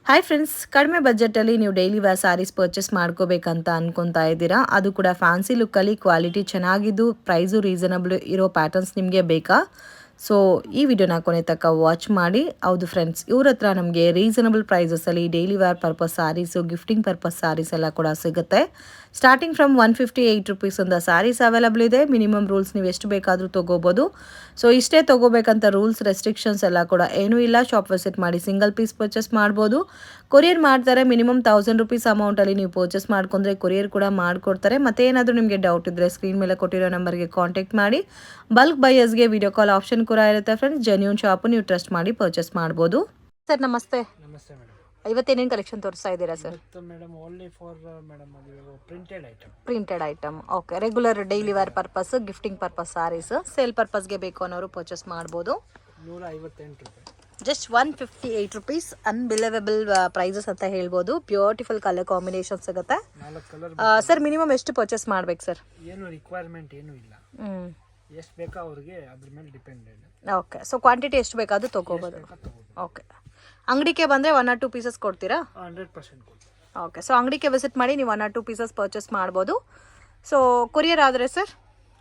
Hi friends, ಕಡಿಮೆ ಬಜೆಟಲ್ಲಿ ನೀವು daily wear saris purchase ಮಾಡ್ಕೋಬೇಕಂತ ಅನ್ಕೊತಾ ಇದ್ದೀರಾ? ಅದು ಕೂಡ ಫ್ಯಾನ್ಸಿ ಲುಕ್ಕಲ್ಲಿ ಕ್ವಾಲಿಟಿ ಚೆನ್ನಾಗಿದ್ದು ಪ್ರೈಸು ರೀಸನಬಲ್ ಇರೋ ಪ್ಯಾಟರ್ನ್ಸ್ ನಿಮಗೆ ಬೇಕಾ? ಸೊ ಈ ವಿಡಿಯೋನ ಕೊನೆ ತನಕ ವಾಚ್ ಮಾಡಿ. ಹೌದು ಫ್ರೆಂಡ್ಸ್, ಇವ್ರ ಹತ್ರ ನಮಗೆ ರೀಸನಬಲ್ ಪ್ರೈಸಸಲ್ಲಿ daily wear purpose saris, gifting purpose saris ಎಲ್ಲ ಕೂಡ ಸಿಗುತ್ತೆ. ಸ್ಟಾರ್ಟಿಂಗ್ ಫ್ರಮ್ 158 ರುಪೀಸಿಂದ ಸ್ಯಾರೀಸ್ ಅವೈಲಬಲ್ ಇದೆ. ಮಿನಿಮಮ್ ರೂಲ್ಸ್ ನೀವು ಎಷ್ಟು ಬೇಕಾದರೂ ತೊಗೋಬೋದು. ಸೊ ಇಷ್ಟೇ ತೊಗೋಬೇಕಂತ ರೂಲ್ಸ್ ರೆಸ್ಟ್ರಿಕ್ಷನ್ಸ್ ಎಲ್ಲ ಕೂಡ ಏನೂ ಇಲ್ಲ. ಶಾಪ್ ವಿಸಿಟ್ ಮಾಡಿ ಸಿಂಗಲ್ ಪೀಸ್ ಪರ್ಚೇಸ್ ಮಾಡ್ಬೋದು. ಕೊರಿಯರ್ ಮಾಡ್ತಾರೆ. ಮಿನಿಮಮ್ 1000 ರುಪೀಸ್ ಅಮೌಂಟಲ್ಲಿ ನೀವು ಪರ್ಚೇಸ್ ಮಾಡ್ಕೊಂಡ್ರೆ ಕೊರಿಯರ್ ಕೂಡ ಮಾಡಿಕೊಡ್ತಾರೆ. ಮತ್ತೆ ಏನಾದರೂ ನಿಮಗೆ ಡೌಟ್ ಇದ್ದರೆ ಸ್ಕ್ರೀನ್ ಮೇಲೆ ಕೊಟ್ಟಿರೋ ನಂಬರ್ಗೆ ಕಾಂಟ್ಯಾಕ್ಟ್ ಮಾಡಿ. ಬಲ್ಕ್ ಬೈಯರ್ಸ್ಗೆ ವಿಡಿಯೋ ಕಾಲ್ ಆಪ್ಷನ್ ಕೂಡ ಇರುತ್ತೆ ಫ್ರೆಂಡ್ಸ್. ಜೆನ್ಯೂನ್ ಶಾಪು, ನೀವು ಟ್ರಸ್ಟ್ ಮಾಡಿ ಪರ್ಚೇಸ್ ಮಾಡ್ಬೋದು. ಸರ್ ನಮಸ್ತೆ. ನಮಸ್ತೆ ಮೇಡಮ್. ಇವತ್ತೇನೇನು ಕಲೆಕ್ಷನ್ ತೋರಿಸ್ತಾ ಇದ್ದೀರಾ sir? Madam only for madam ಅದು printed item. Okay, regular daily wear purpose, gifting purpose saris, sale ಪರ್ಪಸ್ಗೆ ಬೇಕು ಅನ್ನೋರು ಪರ್ಚೇಸ್ ಮಾಡ್ಬೋದು. 158 ರೂಪಾಯಿ, ಜಸ್ಟ್ 158 ರುಪೀಸ್. ಅನ್ಬಿಲೀವಬಲ್ ಪ್ರೈಸಸ್ ಅಂತ ಹೇಳ್ಬೋದು. ಬ್ಯೂಟಿಫುಲ್ ಕಲರ್ ಕಾಂಬಿನೇಷನ್ ಸಿಗುತ್ತೆ. 4 ಕಲರ್. ಸರ್ ಮಿನಿಮಮ್ ಎಷ್ಟು ಪರ್ಚೇಸ್ ಮಾಡ್ಬೇಕು ಸರ್? ಏನು ರಿಕ್ವೈರ್ಮೆಂಟ್ ಏನು ಇಲ್ಲ, ಎಷ್ಟು ಬೇಕಾ ಅವ್ರಿಗೆ ಅದ್ರ ಮೇಲೆ ಡಿಪೆಂಡೆಡ್. ಓಕೆ, ಸೊ ಕ್ವಾಂಟಿಟಿ ಎಷ್ಟು ಬೇಕಾದ್ರೂ ತೊಗೋಬೋದು. ಓಕೆ, ಅಂಗಡಿಗೆ ಬಂದರೆ 1 or 2 ಪೀಸಸ್ ಕೊಡ್ತೀರಾ? 100% ಕೊಡ್ತೀವಿ. ಓಕೆ, ಸೊ ಅಂಗಡಿಗೆ ವಿಸಿಟ್ ಮಾಡಿ ನೀವು 1 or 2 ಪೀಸಸ್ ಪರ್ಚೇಸ್ ಮಾಡ್ಬೋದು. ಸೊ ಕೊರಿಯರ್ ಆದರೆ ಸರ್?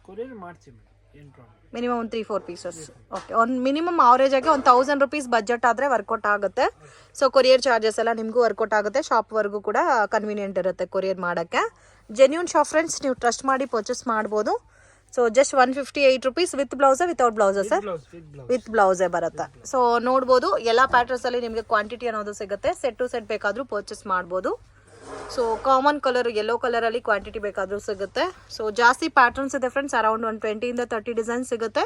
ಕೊರಿಯರ್ ಮಾಡ್ತೀವಿ ಮೇಡಮ್, ಏನು ಪ್ರಾಬ್ಲಮ್. Minimum 3-4 pieces. ಓಕೆ, ಒಂದು ಮಿನಿಮಮ್ ಆವರೇಜ್ ಆಗಿ 1000 ರುಪೀಸ್ ಬಜೆಟ್ ಆದರೆ ವರ್ಕೌಟ್ ಆಗುತ್ತೆ. ಸೊ ಕೊರಿಯರ್ ಚಾರ್ಜಸ್ ಎಲ್ಲ ನಿಮಗೂ ವರ್ಕೌಟ್ ಆಗುತ್ತೆ. ಶಾಪ್ವರೆಗೂ ಕೂಡ ಕನ್ವೀನಿಯೆಂಟ್ ಇರುತ್ತೆ ಕೊರಿಯರ್ ಮಾಡೋಕ್ಕೆ. ಜೆನ್ಯೂನ್ ಶಾಪ್ ಫ್ರೆಂಡ್ಸ್, ನೀವು ಟ್ರಸ್ಟ್ ಮಾಡಿ ಪರ್ಚೇಸ್ ಮಾಡ್ಬೋದು. ಸೊ ಜಸ್ಟ್ 158 ರುಪೀಸ್ ವಿತ್ ಬ್ಲೌಸಾ ವಿತೌಟ್ ಬ್ಲೌಸಾ ಸರ್? ವಿತ್ ಬ್ಲೌಸೇ ಬರುತ್ತೆ. ಸೊ ನೋಡ್ಬೋದು, ಎಲ್ಲ ಪ್ಯಾಟರ್ನ್ಸಲ್ಲಿ ನಿಮಗೆ ಕ್ವಾಂಟಿಟಿ ಅನ್ನೋದು ಸಿಗುತ್ತೆ. ಸೆಟ್ ಟು ಸೆಟ್ ಬೇಕಾದರೂ ಪರ್ಚೇಸ್ ಮಾಡ್ಬೋದು. ಸೊ ಕಾಮನ್ ಕಲರ್ ಯೆಲ್ಲೋ ಕಲರಲ್ಲಿ ಕ್ವಾಂಟಿಟಿ ಬೇಕಾದರೂ ಸಿಗುತ್ತೆ. ಸೊ ಜಾಸ್ತಿ ಪ್ಯಾಟರ್ನ್ಸ್ ಇದೆ ಫ್ರೆಂಡ್ಸ್. ಅರೌಂಡ್ 20-30 ಡಿಸೈನ್ಸ್ ಸಿಗುತ್ತೆ.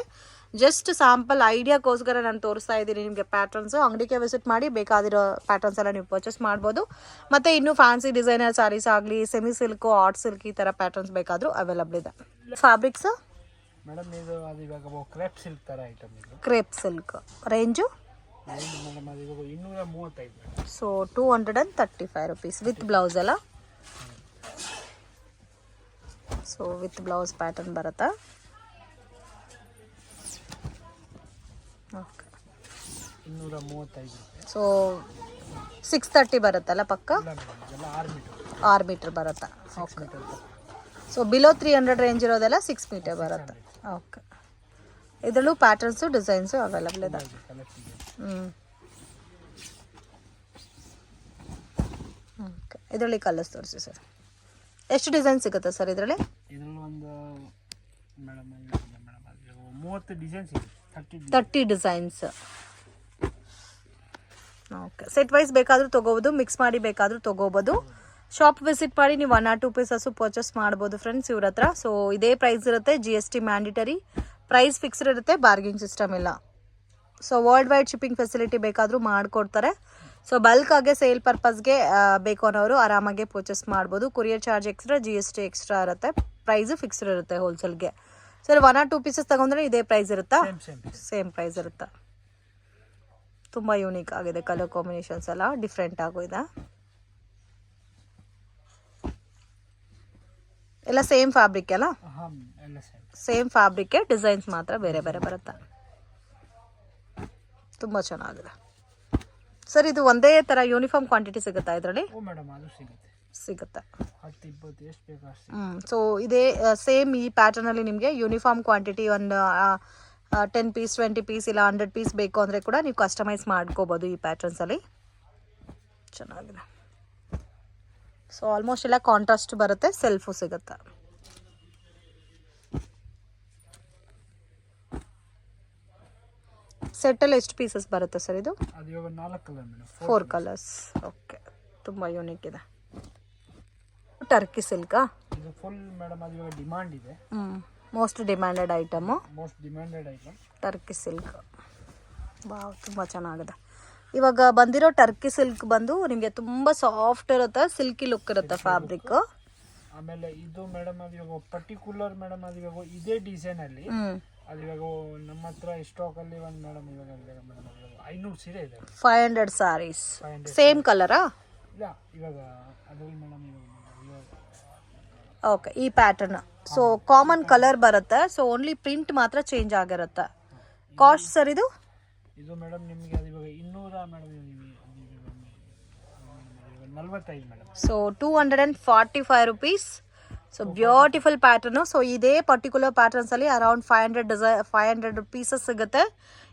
ಜಸ್ಟ್ ಸ್ಯಾಂಪಲ್ ಐಡಿಯಾಗೋಸ್ಕರ ನಾನು ತೋರಿಸ್ತಾ ಇದ್ದೀನಿ ನಿಮಗೆ ಪ್ಯಾಟರ್ನ್ಸು. ಅಂಗಡಿಗೆ ವಿಸಿಟ್ ಮಾಡಿ ಬೇಕಾದಿರೋ ಪ್ಯಾಟರ್ನ್ಸ್ ಎಲ್ಲ ನೀವು ಪರ್ಚೇಸ್ ಮಾಡ್ಬೋದು. ಮತ್ತು ಇನ್ನೂ ಫ್ಯಾನ್ಸಿ ಡಿಸೈನರ್ ಸ್ಯಾರೀಸ್ ಆಗಲಿ, ಸೆಮಿ ಸಿಲ್ಕು, ಆರ್ಟ್ ಸಿಲ್ಕ್ ಈ ಥರ ಪ್ಯಾಟರ್ನ್ಸ್ ಬೇಕಾದರೂ ಅವೈಲಬಲ್ ಇದೆ. ಫ್ಯಾಬ್ರಿಕ್ಸ್ ಮೇಡಮ್ ಇದು ಅದು ಇವಾಗ ಕ್ರೇಪ್ ಸಿಲ್ಕ್ ಥರ ಐಟಮ್ ಇದು. ಕ್ರೇಪ್ ಸಿಲ್ಕ್ ರೇಂಜು ಮೇಡಮ್ ಅದು ಇವಾಗ 235. ಸೊ 235 ರುಪೀಸ್ ವಿತ್ ಬ್ಲೌಸ್ ಅಲ್ಲ? ಸೊ ವಿತ್ ಬ್ಲೌಸ್ ಪ್ಯಾಟರ್ನ್ ಬರುತ್ತಾ? ಓಕೆ, 235. ಸೊ 630 ಬರುತ್ತಲ್ಲ ಪಕ್ಕ? ಇಲ್ಲ ಮೇಡಮ್, ಇದೆಲ್ಲ 6 ಮೀಟರ್ ಬರುತ್ತಾ? ಓಕೆ, ಸೊ ಬಿಲೋ 300 ರೇಂಜ್ ಇರೋದೆಲ್ಲ 6 ಮೀಟರ್ ಬರುತ್ತೆ. ಓಕೆ, ಇದರಲ್ಲೂ ಪ್ಯಾಟರ್ನ್ಸು ಡಿಸೈನ್ಸು ಅವೈಲಬಲ್ ಇದೆ. ಓಕೆ, ಇದರಲ್ಲಿ ಕಲರ್ಸ್ ತೋರಿಸಿ ಸರ್. ಎಷ್ಟು ಡಿಸೈನ್ ಸಿಗುತ್ತೆ ಸರ್ ಇದರಲ್ಲಿ? ಇದರಲ್ಲಿ ಒಂದು ಮೇಡಮ್ ಅದು 30 ಡಿಸೈನ್ಸ್ ಇದೆ. 30 ಡಿಸೈನ್ಸ್. ಓಕೆ, ಸೆಟ್ ವೈಸ್ ಬೇಕಾದರೂ ತೊಗೋಬೋದು, ಮಿಕ್ಸ್ ಮಾಡಿ ಬೇಕಾದರೂ ತೊಗೋಬೋದು. ಶಾಪ್ ವಿಸಿಟ್ ಮಾಡಿ ನೀವು 1 or 2 ಪೀಸಸ್ಸು ಪರ್ಚೇಸ್ ಮಾಡ್ಬೋದು ಫ್ರೆಂಡ್ಸ್ ಇವ್ರ ಹತ್ರ. ಸೊ ಇದೇ ಪ್ರೈಸ್ ಇರುತ್ತೆ. GST ಮ್ಯಾಂಡಿಟರಿ, ಪ್ರೈಸ್ ಫಿಕ್ಸ್ಡ್ ಇರುತ್ತೆ, ಬಾರ್ಗಿಂಗ್ ಸಿಸ್ಟಮ್ ಇಲ್ಲ. So world wide shipping facility ಬೇಕಾದರೂ ಮಾಡಿಕೊಡ್ತಾರೆ. ಸೊ ಬಲ್ಕ್ ಆಗಿ ಸೇಲ್ ಪರ್ಪಸ್ಗೆ ಬೇಕು ಅನ್ನೋರು ಆರಾಮಾಗಿ ಪರ್ಚೇಸ್ ಮಾಡ್ಬೋದು. Courier charge extra, GST extra ಇರುತ್ತೆ. ಪ್ರೈಸು ಫಿಕ್ಸ್ಡ್ ಇರುತ್ತೆ ಹೋಲ್ಸೇಲ್ಗೆ. ಸರ್ 1 or 2 ಪೀಸಸ್ ತಗೊಂಡ್ರೆ ಇದೇ ಪ್ರೈಸ್ ಇರುತ್ತಾ? ಸೇಮ್ ಪ್ರೈಸ್ ಇರುತ್ತೆ. ತುಂಬ ಯೂನಿಕ್ ಆಗಿದೆ, ಕಲರ್ ಕಾಂಬಿನೇಷನ್ಸ್ ಎಲ್ಲ ಡಿಫ್ರೆಂಟ್ ಆಗಿದೆ. ಎಲ್ಲ ಸೇಮ್ ಫ್ಯಾಬ್ರಿಕ್ ಅಲ್ಲ? ಸೇಮ್ ಫ್ಯಾಬ್ರಿಕ್, ಡಿಸೈನ್ಸ್ ಮಾತ್ರ ಬೇರೆ ಬೇರೆ ಬರುತ್ತೆ. ತುಂಬ ಚೆನ್ನಾಗಿದೆ ಸರ್. ಇದು ಒಂದೇ ಥರ ಯೂನಿಫಾರ್ಮ್ ಕ್ವಾಂಟಿಟಿ ಸಿಗುತ್ತಾ ಇದರಲ್ಲಿ? ಸಿಗುತ್ತೆ. ಸೊ ಇದೇ ಸೇಮ್ ಈ ಪ್ಯಾಟರ್ನಲ್ಲಿ ನಿಮಗೆ ಯೂನಿಫಾರ್ಮ್ ಕ್ವಾಂಟಿಟಿ ಒಂದು 10 ಪೀಸ್ 20 ಪೀಸ್ ಇಲ್ಲ 100 ಪೀಸ್ ಬೇಕು ಅಂದರೆ ಕೂಡ ನೀವು ಕಸ್ಟಮೈಸ್ ಮಾಡ್ಕೋಬೋದು ಈ ಪ್ಯಾಟರ್ನ್ಸಲ್ಲಿ. ಚೆನ್ನಾಗಿದೆ. ಸೊ ಆಲ್ಮೋಸ್ಟ್ ಎಲ್ಲ ಕಾಂಟ್ರಾಸ್ಟ್ ಬರುತ್ತೆ, ಸೆಲ್ಫು ಸಿಗುತ್ತೆ. ಸೆಟ್ಟಲ್ಲಿ ಎಷ್ಟು ಪೀಸಸ್ ಬರುತ್ತೆ ಸರ್ ಇದು? 4 ಕಲರ್ಸ್. ಓಕೆ, ತುಂಬ ಯೂನಿಕ್ ಇದೆ. ಟರ್ಕಿ ಸಿಲ್ಕಾ? ಇದು ಫುಲ್ ಮೇಡಮ್, ಅದು ಇವಾಗ ಡಿಮಾಂಡ್ ಇದೆ. Most demanded item Turkey silk. Wow, ತುಂಬ ಚೆನ್ನಾಗಿದೆ. ಇವಾಗ ಬಂದಿರೋ ಟರ್ಕಿ ಸಿಲ್ಕ್ ಬಂದು ನಿಮಗೆ ತುಂಬ ಸಾಫ್ಟ್ ಇರುತ್ತೆ, ಸಿಲ್ಕಿ ಲುಕ್ ಇರುತ್ತೆ ಫ್ಯಾಬ್ರಿಕ್. ಆಮೇಲೆ ಇದು ಮೇಡಮ್ ಅದು ಇವಾಗ ಪರ್ಟಿಕ್ಯುಲರ್ ಮೇಡಮ್ ಅದು ಇವಾಗ ಇದೇ ಡಿಸೈನ್ ಅಲ್ಲಿ ಅದು ಇವಾಗ ನಮ್ಮ ಹತ್ರ ಸ್ಟಾಕ್ ಅಲ್ಲಿ ಒಂದು ಮೇಡಮ್ ಇವಾಗ 500 ಸೀರೆ ಇದೆ. 500 ಸಾರೀಸ್ ಸೇಮ್ ಕಲರಾ? ಇಲ್ಲ, ಇವಾಗ ಅದು ಮೇಡಮ್ ಓಕೆ, ಈ ಪ್ಯಾಟರ್ನ್. ಸೊ ಕಾಮನ್ ಕಲರ್ ಬರುತ್ತೆ. ಸೊ ಓನ್ಲಿ ಪ್ರಿಂಟ್ ಮಾತ್ರ ಚೇಂಜ್ ಆಗಿರುತ್ತೆ. ಕಾಸ್ಟ್ ಸರ್ ಇದು? ಇದು ಮೇಡಮ್ ನಿಮಗೆ ಅದು ಇವಾಗ 200 madam 45 madam. So 245 rupees. So beautiful pattern. So ಇದೇ ಪರ್ಟಿಕ್ಯುಲರ್ ಪ್ಯಾಟರ್ನ್ಸಲ್ಲಿ ಅರೌಂಡ್ 500 ಪೀಸಸ್ ಸಿಗುತ್ತೆ.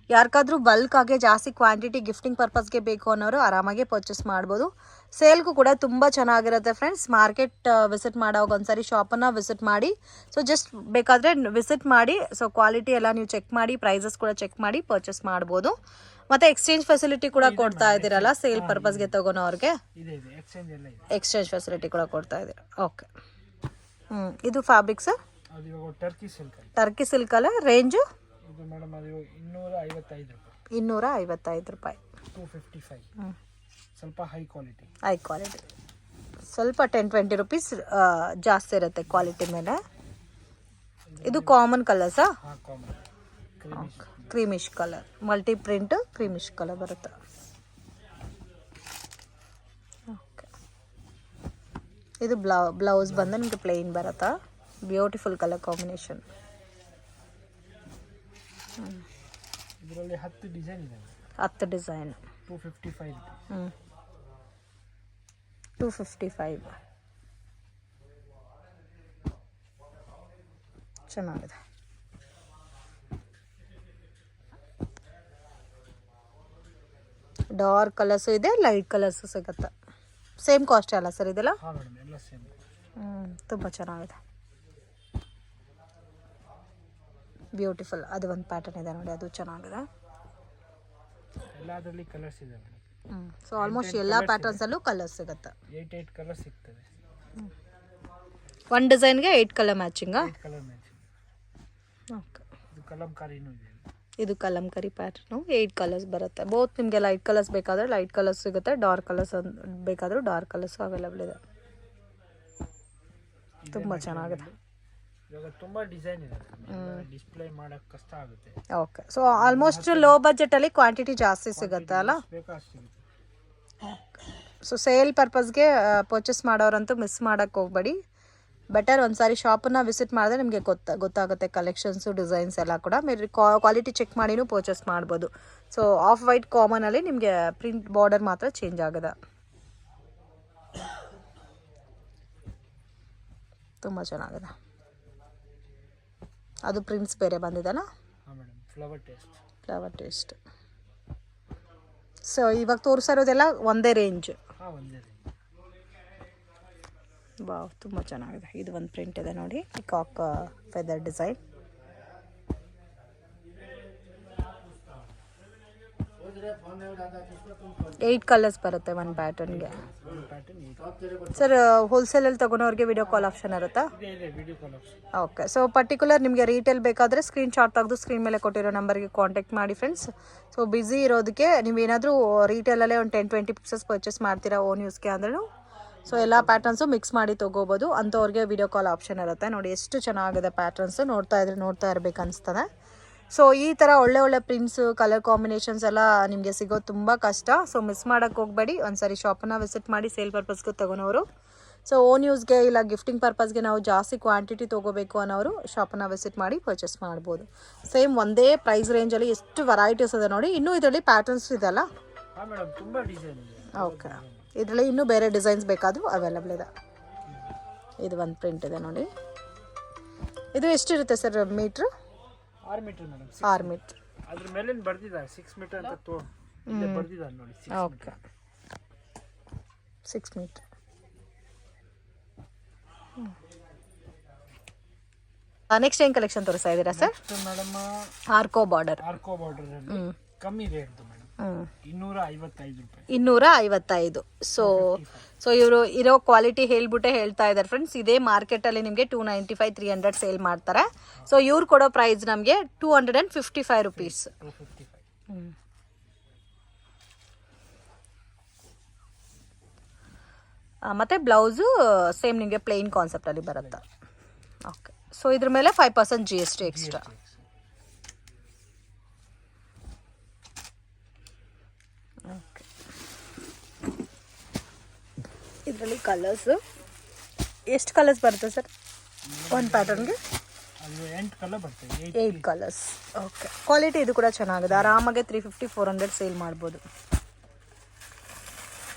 ಯಾರಿಗಾದ್ರೂ ಬಲ್ಕ್ ಆಗಿ ಜಾಸ್ತಿ ಕ್ವಾಂಟಿಟಿ ಗಿಫ್ಟಿಂಗ್ ಪರ್ಪಸ್ಗೆ ಬೇಕು ಅನ್ನೋರು ಆರಾಮಾಗಿ ಪರ್ಚೇಸ್ ಮಾಡ್ಬೋದು. ಸೇಲ್ಗೂ ಕೂಡ ತುಂಬ ಚೆನ್ನಾಗಿರುತ್ತೆ ಫ್ರೆಂಡ್ಸ್. ಮಾರ್ಕೆಟ್ ವಿಸಿಟ್ ಮಾಡೋವಾಗ ಒಂದ್ಸರಿ ಶಾಪನ್ನು ವಿಸಿಟ್ ಮಾಡಿ. ಸೊ ಜಸ್ಟ್ ಬೇಕಾದರೆ ವಿಸಿಟ್ ಮಾಡಿ, ಸೊ ಕ್ವಾಲಿಟಿ ಎಲ್ಲ ನೀವು ಚೆಕ್ ಮಾಡಿ, ಪ್ರೈಸಸ್ ಕೂಡ ಚೆಕ್ ಮಾಡಿ ಪರ್ಚೇಸ್ ಮಾಡ್ಬೋದು. ಮತ್ತು ಎಕ್ಸ್ಚೇಂಜ್ ಫೆಸಿಲಿಟಿ ಕೂಡ ಕೊಡ್ತಾ ಇದ್ದೀರಲ್ಲ ಸೇಲ್ ಪರ್ಪಸ್ಗೆ ತಗೊಳೋರಿಗೆ? ಎಕ್ಸ್ಚೇಂಜ್ ಫೆಸಿಲಿಟಿ ಕೂಡ ಕೊಡ್ತಾ ಇದ್ದೀರಾ? ಓಕೆ. ಇದು ಫ್ಯಾಬ್ರಿಕ್ ಸರ್? ಟರ್ಕಿ ಸಿಲ್ಕ್ ಅಲ್ಲ. ರೇಂಜು ಮೇಡಮ್ ಅದು 255 ರೂಪಾಯಿ. 255 ರೂಪಾಯಿ. 255. ಸ್ವಲ್ಪ ಹೈ ಕ್ವಾಲಿಟಿ. ಸ್ವಲ್ಪ 10-20 ರುಪೀಸ್ ಜಾಸ್ತಿ ಇರುತ್ತೆ ಕ್ವಾಲಿಟಿ ಮೇಲೆ. ಇದು ಕಾಮನ್ ಕಲರ್ಸಾ? Creamish colour, multi print creamish colour ಬರುತ್ತೆ. ಓಕೆ. ಇದು ಬ್ಲೌಸ್ ಬಂದು ನಿಮಗೆ ಪ್ಲೇನ್ ಬರುತ್ತಾ? Beautiful colour combination. ಇದರಲ್ಲಿ 10 ಡಿಸೈನ್ ಇದೆ. 10 ಡಿಸೈನ್. 255. 255. ಚೆನ್ನಾಗಿದೆ. ಡಾರ್ಕ್ ಕಲರ್ಸು ಇದೆ, ಲೈಟ್ ಕಲರ್ಸು ಸಿಗುತ್ತೆ. ಸೇಮ್ ಕಾಸ್ಟ್ ಅಲ್ಲ ಸರ್ ಇದೆಲ್ಲ? ತುಂಬ ಚೆನ್ನಾಗಿದೆ. ಬ್ಯೂಟಿಫುಲ್. ಅದು ಒಂದು ಪ್ಯಾಟರ್ನ್ ಇದೆ ನೋಡಿ, ಅದು ಚೆನ್ನಾಗಿದೆ. ಎಲ್ಲದರಲ್ಲಿ ಕಲರ್ಸ್ ಇದೆ ಮೇಡಮ್. ಸೊ ಆಲ್ಮೋಸ್ಟ್ ಎಲ್ಲ ಪ್ಯಾಟರ್ನ್ಸಲ್ಲೂ ಕಲರ್ಸ್ ಸಿಗುತ್ತೆ. 8 ಕಲರ್ ಸಿಗ್ತದೆ. ಒಂದು ಡಿಸೈನ್ಗೆ 8 ಕಲರ್ ಮ್ಯಾಚಿಂಗಾ? 8 colour matching. ಓಕೆ. ಇದು ಕಲಂಕಾರಿನೂ ಇದೆ. ಇದು ಕಲಂಕರಿ ಪ್ಯಾಟರ್ನು. 8 ಕಲರ್ಸ್ ಬರುತ್ತೆ. ಬೋತ್ ನಿಮಗೆ ಲೈಟ್ ಕಲರ್ಸ್ ಬೇಕಾದರೆ ಲೈಟ್ ಕಲರ್ಸ್ ಸಿಗುತ್ತೆ, ಡಾರ್ಕ್ ಕಲರ್ಸ್ ಬೇಕಾದರೂ ಡಾರ್ಕ್ ಕಲರ್ಸು ಅವೈಲಬಲ್ ಇದೆ. ತುಂಬ ಚೆನ್ನಾಗಿದೆ. ಇವಾಗ ತುಂಬ ಡಿಸೈನ್ ಇದೆ, ಡಿಸ್ಪ್ಲೇ ಮಾಡೋಕ್ಕೆ ಕಷ್ಟ ಆಗುತ್ತೆ. ಓಕೆ. ಸೊ ಆಲ್ಮೋಸ್ಟ್ ಲೋ ಬಜೆಟಲ್ಲಿ ಕ್ವಾಂಟಿಟಿ ಜಾಸ್ತಿ ಸಿಗುತ್ತೆ ಅಲ್ಲ? ಸೊ ಸೇಲ್ ಪರ್ಪಸ್ಗೆ ಪರ್ಚೇಸ್ ಮಾಡೋರಂತೂ ಮಿಸ್ ಮಾಡೋಕ್ಕೆ ಹೋಗ್ಬೇಡಿ. ಬೆಟರ್ ಒಂದ್ಸಾರಿ ಶಾಪನ್ನು ವಿಸಿಟ್ ಮಾಡಿದ್ರೆ ನಿಮಗೆ ಗೊತ್ತಾಗುತ್ತೆ ಕಲೆಕ್ಷನ್ಸು, ಡಿಸೈನ್ಸ್ ಎಲ್ಲ ಕೂಡ. మీరు ಕ್ವಾಲಿಟಿ ಚೆಕ್ ಮಾಡಿನೂ ಪರ್ಚೇಸ್ ಮಾಡ್ಬೋದು. ಸೊ ಆಫ್ ವೈಟ್ ಕಾಮನಲ್ಲಿ ನಿಮಗೆ ಪ್ರಿಂಟ್ ಬಾರ್ಡರ್ ಮಾತ್ರ ಚೇಂಜ್ ಆಗಿದೆ. ತುಂಬ ಚೆನ್ನಾಗಿದೆ. ಅದು ಪ್ರಿಂಟ್ಸ್ ಬೇರೆ ಬಂದಿದೆನಾ? Flower taste. ಸೊ ಇವಾಗ ತೋರಿಸಿರೋದೆಲ್ಲ ಒಂದೇ ರೇಂಜ್. ವಾವ್, ತುಂಬ ಚೆನ್ನಾಗಿದೆ. ಇದು ಒಂದು ಪ್ರಿಂಟ್ ಇದೆ ನೋಡಿ, peacock feather design. Eight colours ಬರುತ್ತೆ ಒಂದು ಪ್ಯಾಟರ್ನ್ಗೆ. ಸರ್ ಹೋಲ್ಸೇಲಲ್ಲಿ ತೊಗೊಳೋರಿಗೆ ವಿಡಿಯೋ ಕಾಲ್ ಆಪ್ಷನ್ ಇರುತ್ತಾ? ಓಕೆ. ಸೊ ಪರ್ಟಿಕ್ಯುಲರ್ ನಿಮಗೆ ರೀಟೇಲ್ ಬೇಕಾದರೆ ಸ್ಕ್ರೀನ್ಶಾಟ್ ತೆಗೆದು ಸ್ಕ್ರೀನ್ ಮೇಲೆ ಕೊಟ್ಟಿರೋ ನಂಬರ್ಗೆ ಕಾಂಟ್ಯಾಕ್ಟ್ ಮಾಡಿ ಫ್ರೆಂಡ್ಸ್. ಸೊ ಬ್ಯುಸಿ ಇರೋದಕ್ಕೆ ನೀವೇನಾದರೂ ರೀಟೇಲಲ್ಲೇ ಒಂದು 10-20 ಪೀಸಸ್ ಪರ್ಚೇಸ್ ಮಾಡ್ತೀರಾ ಓನ್ ಯೂಸ್ಗೆ ಅಂದ್ರೂ, ಸೊ ಎಲ್ಲ ಪ್ಯಾಟರ್ನ್ಸು ಮಿಕ್ಸ್ ಮಾಡಿ ತೊಗೋಬೋದು. ಅಂಥವ್ರಿಗೆ ವಿಡಿಯೋ ಕಾಲ್ ಆಪ್ಷನ್ ಇರುತ್ತೆ. ನೋಡಿ ಎಷ್ಟು ಚೆನ್ನಾಗಿದೆ ಪ್ಯಾಟರ್ನ್ಸು, ನೋಡ್ತಾ ಇರಬೇಕು ಅನಿಸ್ತದೆ. ಸೊ ಈ ಥರ ಒಳ್ಳೆ ಪ್ರಿಂಟ್ಸು, ಕಲರ್ ಕಾಂಬಿನೇಷನ್ಸ್ ಎಲ್ಲ ನಿಮಗೆ ಸಿಗೋದು ತುಂಬ ಕಷ್ಟ. ಸೊ ಮಿಸ್ ಮಾಡೋಕ್ಕೆ ಹೋಗಬೇಡಿ. ಒಂದ್ಸರಿ ಶಾಪನ್ನು ವಿಸಿಟ್ ಮಾಡಿ ಸೇಲ್ ಪರ್ಪಸ್ಗೆ ತೊಗೊಳೋರು. ಸೊ ಓನ್ ಯೂಸ್ಗೆ ಇಲ್ಲ ಗಿಫ್ಟಿಂಗ್ ಪರ್ಪಸ್ಗೆ ನಾವು ಜಾಸ್ತಿ ಕ್ವಾಂಟಿಟಿ ತೊಗೋಬೇಕು ಅನ್ನೋರು ಶಾಪನ್ನು ವಿಸಿಟ್ ಮಾಡಿ ಪರ್ಚೇಸ್ ಮಾಡ್ಬೋದು. ಸೇಮ್ ಒಂದೇ ಪ್ರೈಸ್ ರೇಂಜಲ್ಲಿ ಎಷ್ಟು ವೆರೈಟೀಸ್ ಇದೆ ನೋಡಿ. ಇನ್ನೂ ಇದರಲ್ಲಿ ಪ್ಯಾಟರ್ನ್ಸ್ ಇದೆಲ್ಲ? ಓಕೆ. ಇದರಲ್ಲಿ ಇನ್ನೂ ಬೇರೆ ಡಿಸೈನ್ಸ್ ಬೇಕಾದರೂ ಅವೈಲಬಲ್ ಇದೆ. ಇದು ಒಂದು ಪ್ರಿಂಟ್ ಇದೆ ನೋಡಿ. ಇದು ಎಷ್ಟಿರುತ್ತೆ sir metre? 6 metre madam. 6 metre. ಅದ್ರ ಮೇಲೆ ಬರ್ದಿದ್ದಾರೆ 6 ಮೀಟರ್ ಅಂತ ಬರ್ದಿದ್ದಾರೆ ನೋಡಿ. ಓಕೆ. 6 ಮೀಟರ್. ನೆಕ್ಸ್ಟ್ ಏನು ಕಲೆಕ್ಷನ್ ತೋರಿಸ್ತಾ ಇದ್ದೀರಾ ಸರ್? ಮೇಡಮ್ ಆರ್ಕೋ ಬಾರ್ಡರ್. ಕಮ್ಮಿ ರೇಟ್ ಮೇಡಮ್. 255 ರೂಪಾಯಿ. 255. ಸೊ ಇವರು ಇರೋ ಕ್ವಾಲಿಟಿ ಹೇಳ್ತಾ ಇದ್ದಾರೆ ಫ್ರೆಂಡ್ಸ್. ಇದೇ ಮಾರ್ಕೆಟಲ್ಲಿ ನಿಮಗೆ 295-300 ಸೇಲ್ ಮಾಡ್ತಾರೆ. ಸೊ ಇವ್ರು ಕೊಡೋ ಪ್ರೈಸ್ ನಮಗೆ 255 ರುಪೀಸ್. ಮತ್ತು ಬ್ಲೌಸು ಸೇಮ್ ನಿಮಗೆ ಪ್ಲೇನ್ ಕಾನ್ಸೆಪ್ಟಲ್ಲಿ ಬರುತ್ತೆ. ಓಕೆ. ಸೊ ಇದ್ರ ಮೇಲೆ 5% GST ಎಕ್ಸ್ಟ್ರಾ. ಓಕೆ. ಇದರಲ್ಲಿ ಕಲರ್ಸು ಎಷ್ಟು ಕಲರ್ಸ್ ಬರುತ್ತೆ ಸರ್ ಒಂದು ಪ್ಯಾಟರ್ನ್ಗೆ? 8 ಕಲರ್ಸ್. ಓಕೆ. ಕ್ವಾಲಿಟಿ ಇದು ಕೂಡ ಚೆನ್ನಾಗಿದೆ. ಆರಾಮಾಗಿ 350-400 ಸೇಲ್ ಮಾಡ್ಬೋದು.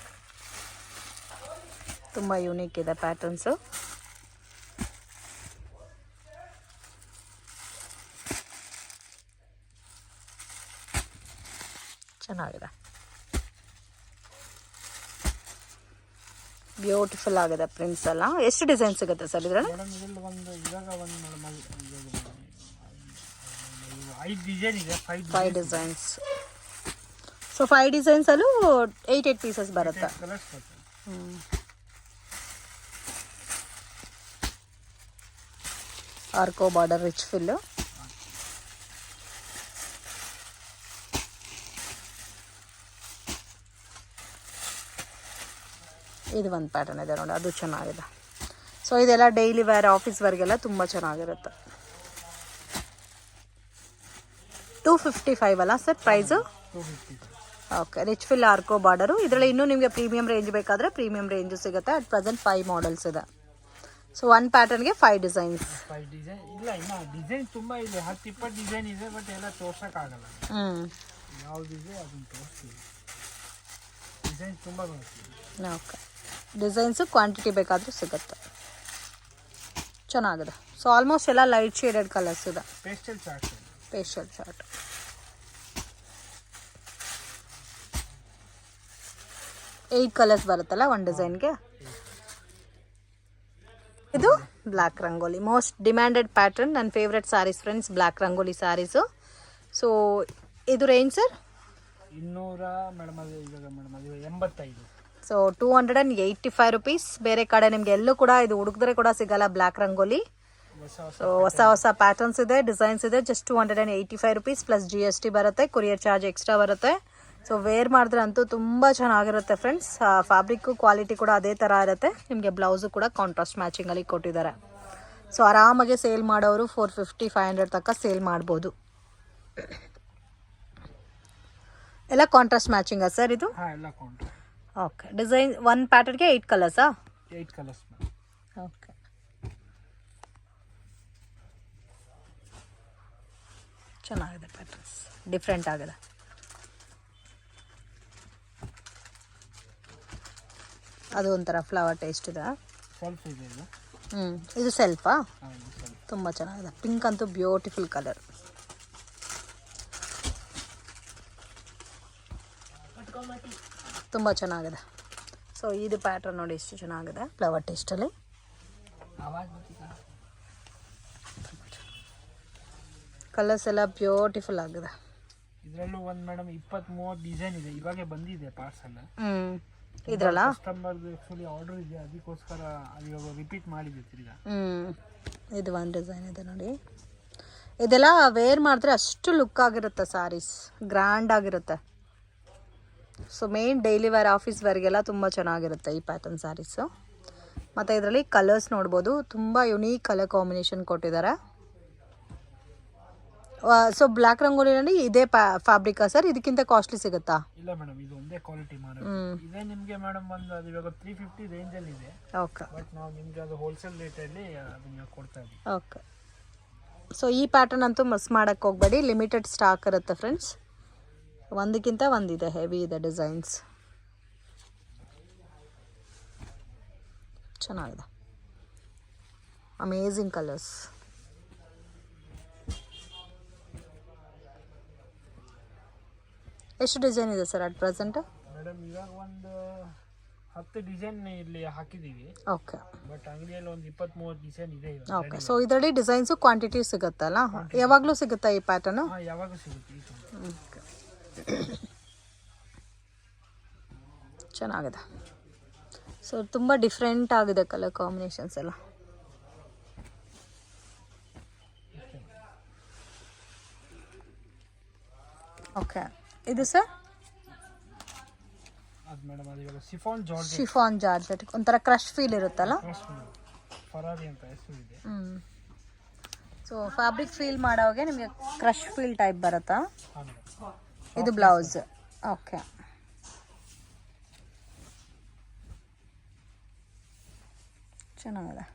ತುಂಬ ಯೂನಿಕ್ ಇದೆ ಪ್ಯಾಟರ್ನ್ಸು. ಚೆನ್ನಾಗಿದೆ, ಬ್ಯೂಟಿಫುಲ್ ಆಗಿದೆ ಪ್ರಿಂಟ್ಸ್ ಎಲ್ಲ. ಎಷ್ಟು ಡಿಸೈನ್ ಸಿಗುತ್ತೆ ಸರ್ ಇದರಲ್ಲಿ? ಮೇಡಮ್ ಇದರಲ್ಲಿ ಒಂದು ಇವಾಗ ಒಂದು ಮೇಡಮ್ 5 ಡಿಸೈನ್ ಇದೆ. 5 ಡಿಸೈನ್ಸ್. ಸೊ 5 ಡಿಸೈನ್ಸಲ್ಲೂ 8 ಪೀಸಸ್ ಬರುತ್ತೆ. ಕಲರ್ಸ್ ಬರ್ತದೆ. ಆರ್ಕೋ ಬಾರ್ಡರ್ ರಿಚ್ ಫಿಲ್ಲು. ಇದು ಒಂದು ಪ್ಯಾಟರ್ನ್ ಇದೆ ನೋಡಿ, ಅದು ಚೆನ್ನಾಗಿದೆ. ಸೊ ಇದೆಲ್ಲ ಡೈಲಿ ವೇರ್, ಆಫೀಸ್ ವೇರ್ಗೆಲ್ಲ ತುಂಬ ಚೆನ್ನಾಗಿರುತ್ತೆ. 255 ಅಲ್ಲ sir price? 250. Okay, rich feel ಆರ್ಕೋ ಬಾರ್ಡರು. ಇದರಲ್ಲಿ ಇನ್ನೂ ನಿಮಗೆ ಪ್ರೀಮಿಯಂ ರೇಂಜ್ ಬೇಕಾದರೆ ಪ್ರೀಮಿಯಂ ರೇಂಜು ಸಿಗುತ್ತೆ. ಅಟ್ ಪ್ರೆಸೆಂಟ್ 5 ಮಾಡೆಲ್ಸ್ ಇದೆ. ಸೊ ಒಂದು ಪ್ಯಾಟರ್ನ್ಗೆ 5 ಡಿಸೈನ್ಸ್. 5 ಡಿಸೈನ್ ಇಲ್ಲ, ಇನ್ನು ಡಿಸೈನ್ ತುಂಬ ಇದೆ. 10-20 ಡಿಸೈನ್ ಇದೆ, ಬಟ್ ಎಲ್ಲ ತೋರ್ಸೋಕ್ಕಾಗಲ್ಲ. ಯಾವುದಿದೆ ಅದನ್ನು ತೋರಿಸ್ತೀವಿ. ಡಿಸೈನ್ ತುಂಬ ಬರುತ್ತೆ. ಓಕೆ, ಡಿಸೈನ್ಸು ಕ್ವಾಂಟಿಟಿ ಬೇಕಾದರೂ ಸಿಗುತ್ತೆ. ಚೆನ್ನಾಗಿದೆ. ಸೊ ಆಲ್ಮೋಸ್ಟ್ ಎಲ್ಲ ಲೈಟ್ ಶೇಡೆಡ್ ಕಲರ್ಸ್ ಇದೆ. Pastel chart. Pastel chart. 8 colours ಬರುತ್ತಲ್ಲ ಒಂದು ಡಿಸೈನ್ಗೆ. ಇದು black rangoli, most demanded pattern. ನನ್ನ favourite saris friends, black rangoli saris. So ಇದು ರೇಂಜ್ ಸರ್? 200 ಮೇಡಮ್, ಅದು ಇವಾಗ ಮೇಡಮ್ ಅದು 85. So 285 rupees. ಬೇರೆ ಕಡೆ ನಿಮಗೆ ಎಲ್ಲೂ ಕೂಡ ಇದು ಹುಡುಕಿದ್ರೆ ಕೂಡ ಸಿಗಲ್ಲ ಬ್ಲ್ಯಾಕ್ ರಂಗೋಲಿ. ಸೊ ಹೊಸ ಹೊಸ ಪ್ಯಾಟರ್ನ್ಸ್ ಇದೆ, ಡಿಸೈನ್ಸ್ ಇದೆ. ಜಸ್ಟ್ 285 ರುಪೀಸ್ ಪ್ಲಸ್ GST ಬರುತ್ತೆ, ಕೊರಿಯರ್ ಚಾರ್ಜ್ ಎಕ್ಸ್ಟ್ರಾ ಬರುತ್ತೆ. ಸೊ ವೇರ್ ಮಾಡಿದ್ರೆ ಅಂತೂ ತುಂಬ ಚೆನ್ನಾಗಿರುತ್ತೆ ಫ್ರೆಂಡ್ಸ್. ಫ್ಯಾಬ್ರಿಕ್ಕು ಕ್ವಾಲಿಟಿ ಕೂಡ ಅದೇ ಥರ ಇರುತ್ತೆ. ನಿಮಗೆ ಬ್ಲೌಸು ಕೂಡ ಕಾಂಟ್ರಾಸ್ಟ್ ಮ್ಯಾಚಿಂಗಲ್ಲಿ ಕೊಟ್ಟಿದ್ದಾರೆ. ಸೊ ಆರಾಮಾಗಿ ಸೇಲ್ ಮಾಡೋರು 450-500 ತನಕ ಸೇಲ್ ಮಾಡ್ಬೋದು. ಎಲ್ಲ ಕಾಂಟ್ರಾಸ್ಟ್ ಮ್ಯಾಚಿಂಗಾ ಸರ್ ಇದು? ಹಾಂ, ಎಲ್ಲ ಕಾಂಟ್ರಾಸ್ಟ್. ಓಕೆ, ಡಿಸೈನ್ ಒಂದು ಪ್ಯಾಟರ್ನ್ಗೆ 8 ಕಲರ್ಸಾ? 8 ಕಲರ್ಸ್. ಓಕೆ, ಚೆನ್ನಾಗಿದೆ ಪ್ಯಾಟರ್ನ್ಸ್, ಡಿಫ್ರೆಂಟ್ ಆಗಿದೆ. ಅದು ಒಂಥರ ಫ್ಲವರ್ ಟೇಸ್ಟ್ ಇದೆ. ಸೆಲ್ಫ್ ಇದೆ ಇದು. ಇದು ಸೆಲ್ಫಾ? ಹಾಂ, ಇದು ಸೆಲ್ಫ್. ತುಂಬ ಚೆನ್ನಾಗಿದೆ. ಪಿಂಕ್ ಅಂತೂ ಬ್ಯೂಟಿಫುಲ್ ಕಲರ್. ತುಂಬ ಚೆನ್ನಾಗಿದೆ. ಸೊ ಇದು ಪ್ಯಾಟರ್ನ್ ನೋಡಿ ಎಷ್ಟು ಚೆನ್ನಾಗಿದೆ, ಫ್ಲವರ್ ಟೇಸ್ಟಲ್ಲಿ. ಕಲರ್ಸ್ ಎಲ್ಲ ಬ್ಯೂಟಿಫುಲ್ ಆಗಿದೆ. ಇದರಲ್ಲೂ ಒಂದು ಮೇಡಮ್ 20-30 ಡಿಸೈನ್ ಇದೆ. ಇವಾಗೆ ಬಂದಿದೆ ಪಾರ್ಸಲ್. ಇದ್ರಲ್ಲ ಕಸ್ಟಮರ್ದು ಆ್ಯಕ್ಚುಲಿ ಆರ್ಡರ್ ಇದೆ, ಅದಕ್ಕೋಸ್ಕರ ಅದು ಇವಾಗ ರಿಪೀಟ್ ಮಾಡಿದ್ದೆ ತಿರ್ಗಾ. ಇದು ಒಂದು ಡಿಸೈನ್ ಇದೆ ನೋಡಿ. ಇದೆಲ್ಲ ವೇರ್ ಮಾಡಿದ್ರೆ ಅಷ್ಟು ಲುಕ್ ಆಗಿರುತ್ತೆ ಸ್ಯಾರೀಸ್, ಗ್ರ್ಯಾಂಡ್ ಆಗಿರುತ್ತೆ. So main daily wear, office ವೇರ್ಗೆಲ್ಲ ತುಂಬ ಚೆನ್ನಾಗಿರುತ್ತೆ ಈ ಪ್ಯಾಟರ್ನ್ ಸ್ಯಾರೀಸು. ಮತ್ತು ಇದರಲ್ಲಿ ಕಲರ್ಸ್ ನೋಡ್ಬೋದು, ತುಂಬ ಯುನೀಕ್ ಕಲರ್ ಕಾಂಬಿನೇಷನ್ ಕೊಟ್ಟಿದ್ದಾರೆ. ಸೊ ಬ್ಲ್ಯಾಕ್ ರಂಗೋಲಿನಲ್ಲಿ ಇದೇ ಫ್ಯಾಬ್ರಿಕಾ ಸರ್? ಇದಕ್ಕಿಂತ ಕಾಸ್ಟ್ಲಿ ಸಿಗುತ್ತಾ? ಇಲ್ಲ ಮೇಡಮ್, ಇದು ಒಂದೇ ಕ್ವಾಲಿಟಿ ಮಾಡೋದು. ಇದೇ ನಿಮಗೆ ಮೇಡಮ್ ಒಂದು ಅದು ಇವಾಗ 350 ರೇಂಜಲ್ಲಿ ಇದೆ. ಓಕೆ, ಬಟ್ ನಾವು ನಿಮಗೆ ಅದು ಹೋಲ್ಸೇಲ್ ರೇಟಲ್ಲಿ ಅದನ್ನ ಕೊಡ್ತಾ ಇದ್ದೀವಿ. ಓಕೆ. ಸೊ ಈ ಪ್ಯಾಟರ್ನ್ ಅಂತೂ ಮಿಸ್ ಮಾಡೋಕ್ಕೆ ಹೋಗಬೇಡಿ, ಲಿಮಿಟೆಡ್ ಸ್ಟಾಕ್ ಇರುತ್ತೆ ಫ್ರೆಂಡ್ಸ್. ಒಂದಕ್ಕಿಂತ ಒಂದಿದೆ, ಹೆವಿ ಇದೆ ಡಿಸೈನ್ಸ್. ಚೆನ್ನಾಗಿದೆ, ಅಮೇಝಿಂಗ್ ಕಲರ್ಸ್. ಎಷ್ಟು ಡಿಸೈನ್ ಇದೆ ಸರ್ ಅಟ್ ಪ್ರೆಸೆಂಟ್? ಮೇಡಮ್ ಇವಾಗ ಒಂದು 10 ಡಿಸೈನ್ ಇಲ್ಲಿ ಹಾಕಿದ್ದೀವಿ. ಓಕೆ, ಬಟ್ ಅಂಗಡಿಯಲ್ಲಿ ಒಂದು 20-30 ಡಿಸೈನ್ ಇದೆ. ಓಕೆ. ಸೊ ಇದರಲ್ಲಿ ಡಿಸೈನ್ಸು ಕ್ವಾಂಟಿಟಿ ಸಿಗುತ್ತಲ್ಲ, ಯಾವಾಗಲೂ ಸಿಗುತ್ತಾ ಈ ಪ್ಯಾಟರ್ನು? ಹಾಂ, ಯಾವಾಗ ಸಿಗುತ್ತೆ. ಚೆನ್ನಾಗಿದೆ. ಸೊ ತುಂಬ ಡಿಫ್ರೆಂಟ್ ಆಗಿದೆ ಕಲರ್ ಕಾಂಬಿನೇಷನ್ಸ್ ಎಲ್ಲ. ಓಕೆ, ಇದು ಸರ್? ಅದು ಮೇಡಮ್ ಅದು ಇವಾಗ ಶಿಫಾನ್ ಜಾರ್ಜೆಟ್, ಒಂಥರ ಕ್ರಶ್ ಫೀಲ್ ಇರುತ್ತಲ್ಲ. ಫರಾರಿ ಅಂತ ಹೆಸರು ಇದೆ. ಸೊ ಫ್ಯಾಬ್ರಿಕ್ ಫೀಲ್ ಮಾಡೋವಾಗೆ ನಿಮಗೆ ಕ್ರಶ್ ಫೀಲ್ ಟೈಪ್ ಬರುತ್ತಾ? ಹಾಂ ಮೇಡಮ್. ಇದು ಬ್ಲೌಸ್. ಓಕೆ, ಚೆನ್ನಾಗಿದೆ.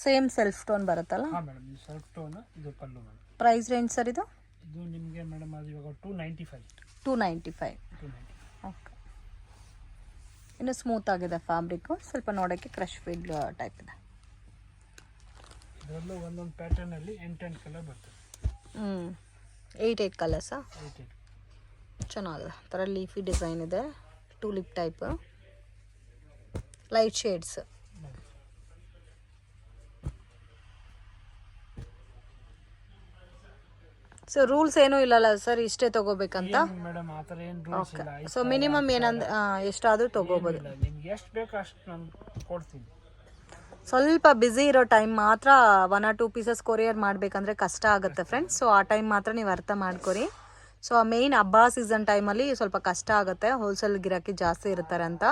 ಸೇಮ್ ಸೆಲ್ಫ್ ಟೋನ್ ಬರುತ್ತಲ್ಲ? ಹಾಂ ಮೇಡಮ್, ಇದು ಸೆಲ್ಫ್ ಟೋನ್, ಇದು ಪಲ್ಲು ಮೇಡಮ್. ಪ್ರೈಸ್ ರೇಂಜ್ ಸರ್ ಇದು? ಇದು ನಿಮಗೆ ಮೇಡಮ್ ಅದು ಇವಾಗ 295. 295. ಓಕೆ. ಇನ್ನು ಸ್ಮೂತ್ ಆಗಿದೆ ಫ್ಯಾಬ್ರಿಕ್ಕು, ಸ್ವಲ್ಪ ನೋಡೋಕ್ಕೆ ಕ್ರಶ್ ಫೀಲ್ ಟೈಪ್ ಇದೆ. ಇದರಲ್ಲೂ ಒಂದೊಂದು ಪ್ಯಾಟರ್ನಲ್ಲಿ 8 ಕಲರ್ ಬರ್ತದೆ. 8 ಕಲರ್ಸಾ? 8 ಚೆನ್ನಾಗಿದೆ. ಥರ ಲೀಫಿ ಡಿಸೈನ್ ಇದೆ, tulip type, light shades. So rules ಏನೂ ಇಲ್ಲಲ್ಲ ಸರ್, ಇಷ್ಟೇ ತಗೋಬೇಕಂತ? ಮೇಡಮ್ ಆ ಥರ ಏನು ರೂಲ್ಸ್ ಇಲ್ಲ. ಸೊ ಮಿನಿಮಮ್ ಏನಂದ್ರೆ ಎಷ್ಟಾದರೂ ತಗೋಬೋದು. ನಿಮ್ಗೆ ಎಷ್ಟು ಬೇಕೋ ಅಷ್ಟು ನಾನು ಕೊಡ್ತೀನಿ. ಸ್ವಲ್ಪ ಬ್ಯುಸಿ ಇರೋ ಟೈಮ್ ಮಾತ್ರ 1 or 2 ಪೀಸಸ್ ಕೊರಿಯರ್ ಮಾಡಬೇಕಂದ್ರೆ ಕಷ್ಟ ಆಗುತ್ತೆ ಫ್ರೆಂಡ್ಸ್. ಸೊ ಆ ಟೈಮ್ ಮಾತ್ರ ನೀವು ಅರ್ಥ ಮಾಡ್ಕೊರಿ. ಸೊ ಮೇಯ್ನ್ ಹಬ್ಬ ಸೀಸನ್ ಟೈಮಲ್ಲಿ ಸ್ವಲ್ಪ ಕಷ್ಟ ಆಗುತ್ತೆ, ಹೋಲ್ಸೇಲ್ ಗಿರಾಕಿ ಜಾಸ್ತಿ ಇರ್ತಾರೆ ಅಂತ.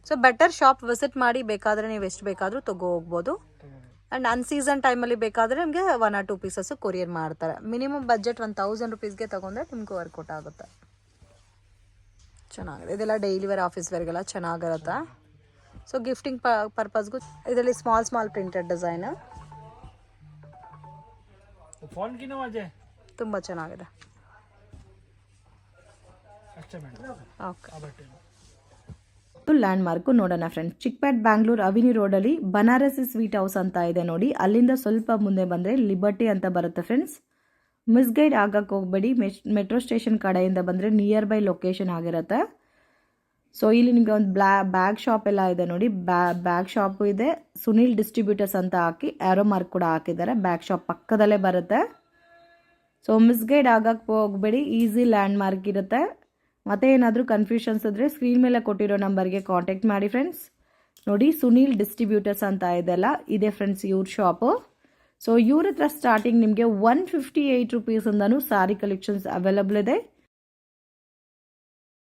ಸೊ ಬೆಟರ್ ಶಾಪ್ ವಿಸಿಟ್ ಮಾಡಿ, ಬೇಕಾದರೆ ನೀವು ಎಷ್ಟು ಬೇಕಾದರೂ ತಗೋ ಹೋಗ್ಬೋದು. ಆ್ಯಂಡ್ ಅನ್ಸೀಸನ್ ಟೈಮಲ್ಲಿ ಬೇಕಾದರೆ ನಿಮಗೆ 1 or 2 ಪೀಸಸ್ಸು ಕೊರಿಯರ್ ಮಾಡ್ತಾರೆ. ಮಿನಿಮಮ್ ಬಜೆಟ್ 1000 ರುಪೀಸ್ಗೆ ತೊಗೊಂಡ್ರೆ ನಿಮ್ಗೆ ವರ್ಕೌಟ್ ಆಗುತ್ತೆ. ಚೆನ್ನಾಗಿದೆ. ಇದೆಲ್ಲ ಡೈಲಿ ವೇರ್, ಆಫೀಸ್ ವೇರ್ಗೆಲ್ಲ ಚೆನ್ನಾಗಿರುತ್ತೆ. ಸೊ ಗಿಫ್ಟಿಂಗ್ ಪರ್ಪಸ್ಗೂ ಇದರಲ್ಲಿ ಸ್ಮಾಲ್ ಪ್ರಿಂಟೆಡ್ ಡಿಸೈನ್ ತುಂಬ ಚೆನ್ನಾಗಿದೆ. ಓಕೆ, ಲ್ಯಾಂಡ್ ಮಾರ್ಕು ನೋಡೋಣ ಫ್ರೆಂಡ್ಸ್. ಚಿಕ್ಪೇಟ್ ಬ್ಯಾಂಗ್ಳೂರ್ ಅವಿನಿ ರೋಡಲ್ಲಿ ಬನಾರಸಿ ಸ್ವೀಟ್ ಹೌಸ್ ಅಂತ ಇದೆ ನೋಡಿ. ಅಲ್ಲಿಂದ ಸ್ವಲ್ಪ ಮುಂದೆ ಬಂದರೆ ಲಿಬರ್ಟಿ ಅಂತ ಬರುತ್ತೆ ಫ್ರೆಂಡ್ಸ್. ಮಿಸ್ಗೈಡ್ ಆಗಕ್ಕೆ ಹೋಗಬೇಡಿ. ಮೆಟ್ರೋ ಸ್ಟೇಷನ್ ಕಡೆಯಿಂದ ಬಂದರೆ ನಿಯರ್ ಬೈ ಲೊಕೇಶನ್ ಆಗಿರುತ್ತೆ. ಸೊ ಇಲ್ಲಿ ನಿಮಗೆ ಒಂದು ಬ್ಯಾಗ್ ಶಾಪ್ ಎಲ್ಲ ಇದೆ ನೋಡಿ. ಬ್ಯಾಗ್ ಶಾಪು ಇದೆ. ಸುನಿಲ್ ಡಿಸ್ಟ್ರಿಬ್ಯೂಟರ್ಸ್ ಅಂತ ಹಾಕಿ ಆ್ಯರೋ ಮಾರ್ಕ್ ಕೂಡ ಹಾಕಿದ್ದಾರೆ. ಬ್ಯಾಗ್ ಶಾಪ್ ಪಕ್ಕದಲ್ಲೇ ಬರುತ್ತೆ. ಸೊ ಮಿಸ್ಗೈಡ್ ಆಗಕ್ಕೆ ಹೋಗಬೇಡಿ, ಈಸಿ ಲ್ಯಾಂಡ್ ಮಾರ್ಕ್ ಇರುತ್ತೆ. ಮತ್ತೆ ಏನಾದರೂ ಕನ್ಫ್ಯೂಷನ್ಸ್ ಇದ್ದರೆ ಸ್ಕ್ರೀನ್ ಮೇಲೆ ಕೊಟ್ಟಿರೋ ನಂಬರ್ಗೆ ಕಾಂಟ್ಯಾಕ್ಟ್ ಮಾಡಿ ಫ್ರೆಂಡ್ಸ್. ನೋಡಿ, ಸುನೀಲ್ ಡಿಸ್ಟ್ರಿಬ್ಯೂಟರ್ಸ್ ಅಂತ ಇದೆ ಫ್ರೆಂಡ್ಸ್ ಇವ್ರ ಶಾಪು. ಸೊ ಇವ್ರ ಹತ್ರ ಸ್ಟಾರ್ಟಿಂಗ್ ನಿಮಗೆ 158 ರುಪೀಸಿಂದನೂ ಸ್ಯಾರಿ ಕಲೆಕ್ಷನ್ಸ್ ಅವೈಲಬಲ್ ಇದೆ.